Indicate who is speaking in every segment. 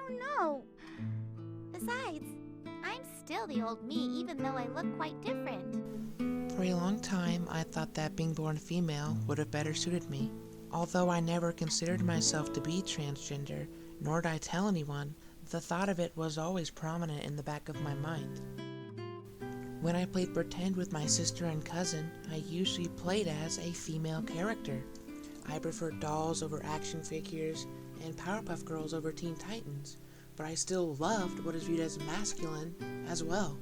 Speaker 1: don't know. Besides, I'm still the old me, even though I look quite different.
Speaker 2: For a long time, I thought that being born female would have better suited me. Although I never considered myself to be transgender, nor did I tell anyone, the thought of it was always prominent in the back of my mind. When I played pretend with my sister and cousin, I usually played as a female character. I preferred dolls over action figures and Powerpuff Girls over Teen Titans, but I still loved what is viewed as masculine as well.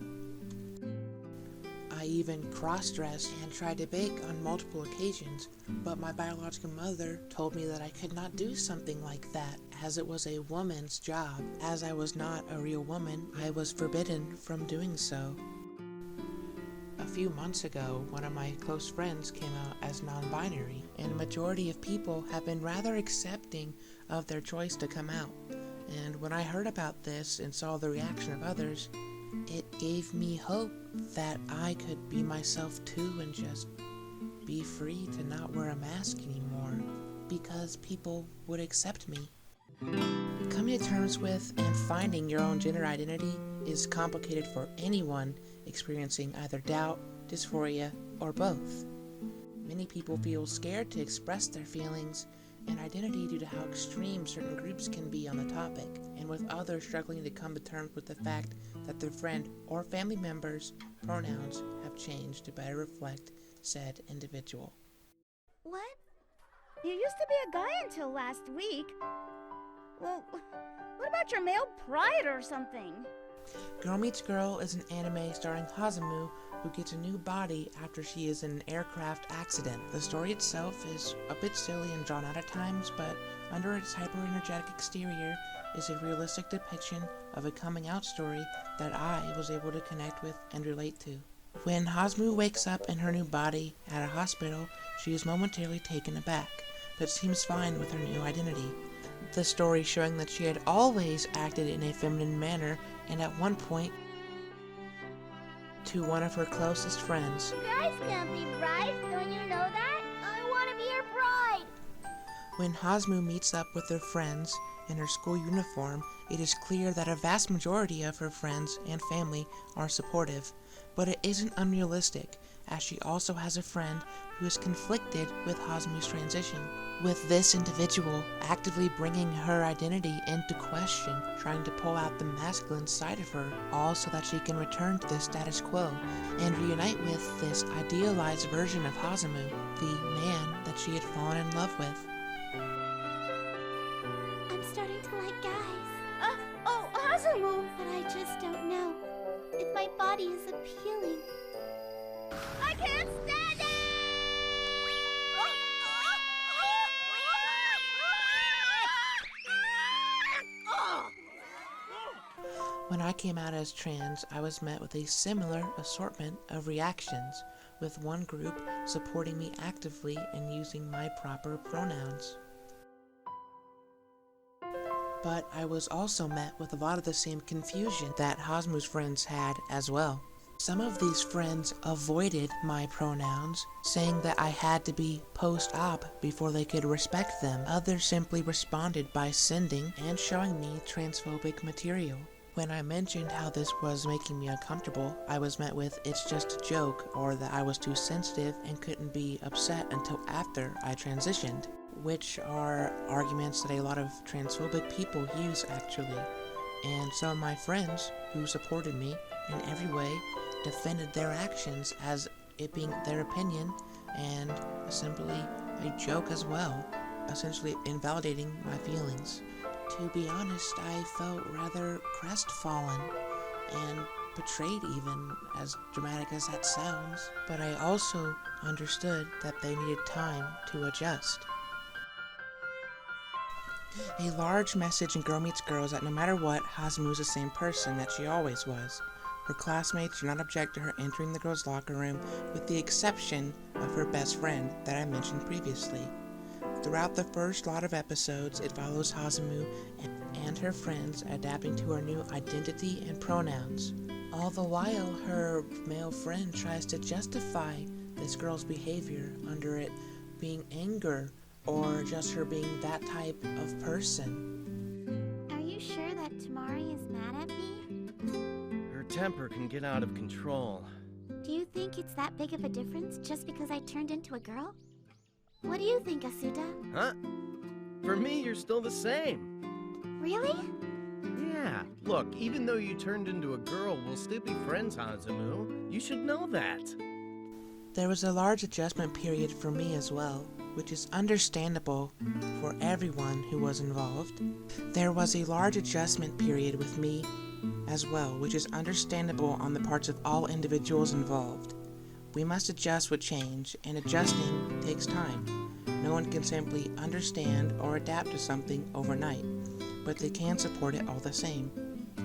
Speaker 2: I even cross-dressed and tried to bake on multiple occasions, but my biological mother told me that I could not do something like that, as it was a woman's job. As I was not a real woman, I was forbidden from doing so. A few months ago, one of my close friends came out as non-binary, and a majority of people have been rather accepting of their choice to come out. And when I heard about this and saw the reaction of others, it gave me hope that I could be myself too and just be free to not wear a mask anymore, because people would accept me. Coming to terms with and finding your own gender identity is complicated for anyone experiencing either doubt, dysphoria, or both. Many people feel scared to express their feelings and identity due to how extreme certain groups can be on the topic, and with others struggling to come to terms with the fact that their friend or family member's pronouns have changed to better reflect said individual.
Speaker 1: What?
Speaker 3: You used to be a guy until last week. Well, what about your male pride or something?
Speaker 2: Girl Meets Girl is an anime starring Hazumu, who gets a new body after she is in an aircraft accident. The story itself is a bit silly and drawn out at times, but under its hyper-energetic exterior is a realistic depiction of a coming-out story that I was able to connect with and relate to. When Hazumu wakes up in her new body at a hospital, she is momentarily taken aback, but seems fine with her new identity. The story showing that she had always acted in a feminine manner, and at one point to one of her closest friends.
Speaker 1: You guys can't be brides, don't you know that? I want to be your bride!
Speaker 2: When Hazumu meets up with her friends in her school uniform, it is clear that a vast majority of her friends and family are supportive, but it isn't unrealistic, as she also has a friend who is conflicted with Hazumu's transition, with this individual actively bringing her identity into question, trying to pull out the masculine side of her, all so that she can return to the status quo and reunite with this idealized version of Hazumu, the man that she had fallen in love with.
Speaker 1: I'm starting to like guys.
Speaker 3: Hazumu!
Speaker 1: But I just don't know if my body is appealing.
Speaker 3: I can't stand it!
Speaker 2: When I came out as trans, I was met with a similar assortment of reactions, with one group supporting me actively and using my proper pronouns. But I was also met with a lot of the same confusion that Hazumu's friends had as well. Some of these friends avoided my pronouns, saying that I had to be post-op before they could respect them. Others simply responded by sending and showing me transphobic material. When I mentioned how this was making me uncomfortable, I was met with "it's just a joke," or that I was too sensitive and couldn't be upset until after I transitioned, which are arguments that a lot of transphobic people use actually. And some of my friends who supported me in every way defended their actions as it being their opinion and simply a joke as well, essentially invalidating my feelings. To be honest, I felt rather crestfallen and betrayed, even, as dramatic as that sounds, but I also understood that they needed time to adjust. A large message in Girl Meets Girl is that no matter what, Hazumu is the same person that she always was. Her classmates do not object to her entering the girls' locker room, with the exception of her best friend that I mentioned previously. Throughout the first lot of episodes, it follows Hazumu and her friends adapting to her new identity and pronouns. All the while, her male friend tries to justify this girl's behavior under it being anger or just her being that type of person.
Speaker 1: Are you sure that Tamari is mad at me?
Speaker 4: Her temper can get out of control.
Speaker 1: Do you think it's that big of a difference just because I turned into a girl? What do you think, Asuda?
Speaker 4: Huh? For me, you're still the same.
Speaker 1: Really?
Speaker 4: Yeah, look, even though you turned into a girl, we'll still be friends, Hazumu. You should know that.
Speaker 2: There was a large adjustment period for me as well, which is understandable for everyone who was involved. There was a large adjustment period with me as well, which is understandable on the parts of all individuals involved. We must adjust with change, and adjusting takes time. No one can simply understand or adapt to something overnight, but they can support it all the same.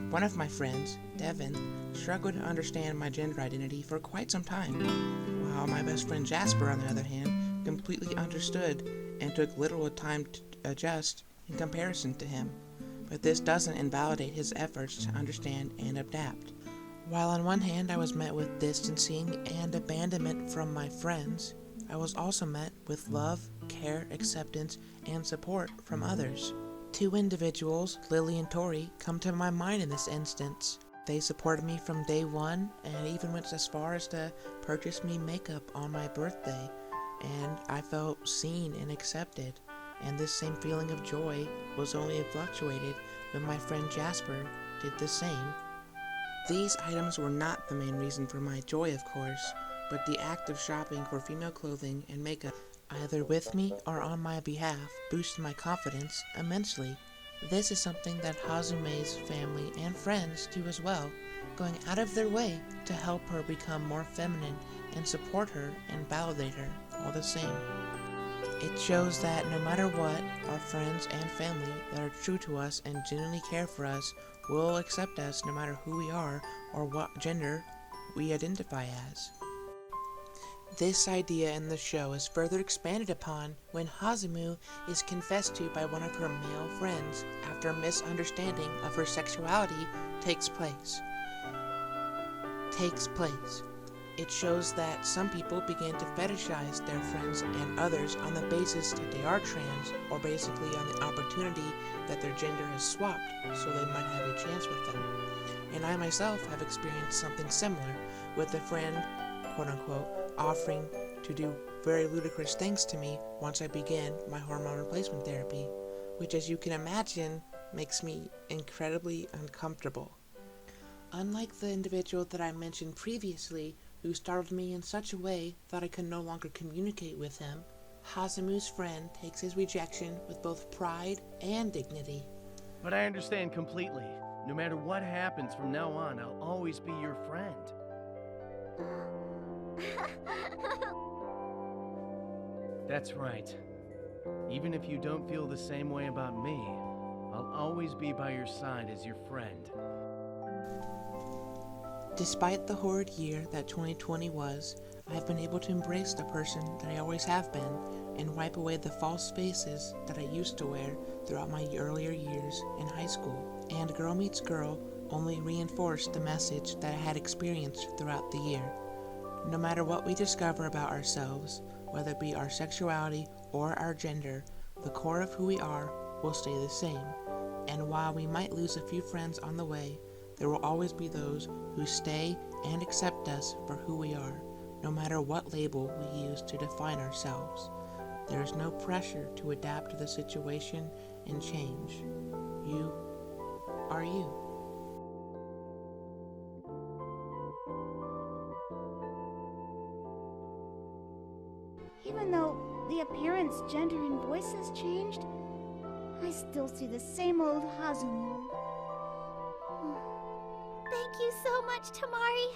Speaker 2: One of my friends, Devin, struggled to understand my gender identity for quite some time, while my best friend Jasper, on the other hand, completely understood and took little time to adjust in comparison to him. But this doesn't invalidate his efforts to understand and adapt. While on one hand I was met with distancing and abandonment from my friends, I was also met with love, care, acceptance, and support from others. Two individuals, Lily and Tori, come to my mind in this instance. They supported me from day one and even went as far as to purchase me makeup on my birthday, and I felt seen and accepted. And this same feeling of joy was only fluctuated when my friend Jasper did the same. These items were not the main reason for my joy, of course, but the act of shopping for female clothing and makeup, either with me or on my behalf, boosted my confidence immensely. This is something that Hazume's family and friends do as well, going out of their way to help her become more feminine and support her and validate her all the same. It shows that no matter what, our friends and family that are true to us and genuinely care for us will accept us no matter who we are or what gender we identify as. This idea in the show is further expanded upon when Hazumu is confessed to by one of her male friends after a misunderstanding of her sexuality takes place. It shows that some people begin to fetishize their friends and others on the basis that they are trans, or basically on the opportunity that their gender is swapped so they might have a chance with them. And I myself have experienced something similar with a friend, quote-unquote, offering to do very ludicrous things to me once I began my hormone replacement therapy, which, as you can imagine, makes me incredibly uncomfortable. Unlike the individual that I mentioned previously, who startled me in such a way that I could no longer communicate with him, Hazumu's friend takes his rejection with both pride and dignity.
Speaker 4: But I understand completely. No matter what happens from now on, I'll always be your friend. That's right. Even if you don't feel the same way about me, I'll always be by your side as your friend.
Speaker 2: Despite the horrid year that 2020 was, I have been able to embrace the person that I always have been and wipe away the false faces that I used to wear throughout my earlier years in high school. And Girl Meets Girl only reinforced the message that I had experienced throughout the year. No matter what we discover about ourselves, whether it be our sexuality or our gender, the core of who we are will stay the same. And while we might lose a few friends on the way, there will always be those who stay and accept us for who we are, no matter what label we use to define ourselves. There is no pressure to adapt to the situation and change. You are you.
Speaker 3: Even though the appearance, gender, and voice has changed, I still see the same old Hazumu.
Speaker 1: Thank you so much, Tamari.